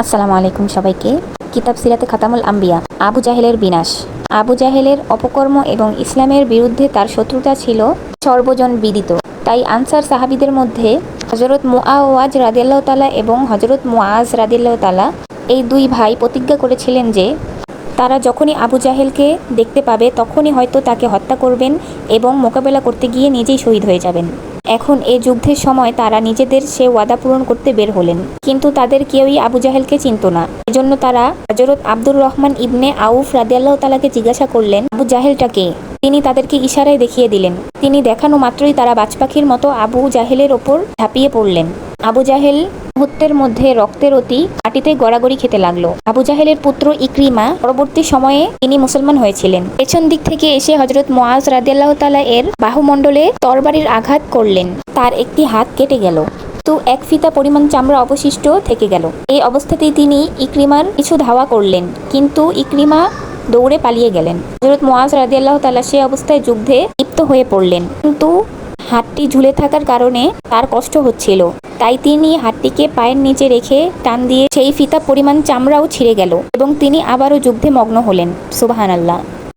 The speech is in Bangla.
আসসালামু আলাইকুম সবাইকে। কিতাব সিরাতে খাতামুল আম্বিয়া। আবু জাহেলের বিনাশ। আবু জাহেলের অপকর্ম এবং ইসলামের বিরুদ্ধে তার শত্রুতা ছিল সর্বজন বিদিত। তাই আনসার সাহাবীদের মধ্যে হযরত মুআওয়াজ রাদিয়াল্লাহু তাআলা এবং হযরত মুআজ রাদিয়াল্লাহু তাআলা এই দুই ভাই প্রতিজ্ঞা করেছিলেন যে তারা যখনই আবু জাহেলকে দেখতে পাবে তখনই হয়তো তাকে হত্যা করবেন এবং মোকাবেলা করতে গিয়ে নিজেই শহীদ হয়ে যাবেন। এখন এ যুদ্ধের সময় তারা নিজেদের সে ওয়াদা পূরণ করতে বের হলেন, কিন্তু তাদের কেউই আবু জাহেলকে চিনত না। এজন্য তারা হযরত আব্দুর রহমান ইবনে আউফ রাদিয়াল্লাহু তাআলাকে জিজ্ঞাসা করলেন, আবু জাহেলটা কে? তিনি তাদেরকে ইশারায় দেখিয়ে দিলেন। তিনি দেখানো মাত্রই তারা বাজপাখির মতো আবু জাহেলের ওপর ঝাঁপিয়ে পড়লেন। আবু জাহেল মুহূর্তের মধ্যে রক্তের অতি মাটিতে গড়াগড়ি খেতে লাগলো। আবু জাহেলের পুত্র ইকরিমা পরবর্তী সময়ে তিনি মুসলমান হয়েছিলেন। পেছন দিক থেকে এসে হযরত মুআজ রাদিয়াল্লাহু তাআলা এর বাহুমণ্ডলে তরবারির আঘাত করলেন। তার একটি হাত কেটে গেল, তো এক ফিতা পরিমাণ চামড়া অবশিষ্ট থেকে গেল। এই অবস্থাতেই তিনি ইকরিমার কিছু ধাওয়া করলেন, কিন্তু ইকরিমা দৌড়ে পালিয়ে গেলেন। হযরত মুআজ রাদিয়াল্লাহু তাআলা সে অবস্থায় যুদ্ধে লিপ্ত হয়ে পড়লেন, কিন্তু হাতটি ঝুলে থাকার কারণে তার কষ্ট হচ্ছিল। তাই তিনি হাতটিকে পায়ের নিচে রেখে টান দিয়ে সেই ফিতা পরিমাণ চামড়াও ছিঁড়ে গেল এবং তিনি আবারও যুদ্ধে মগ্ন হলেন। সুবহানাল্লাহ।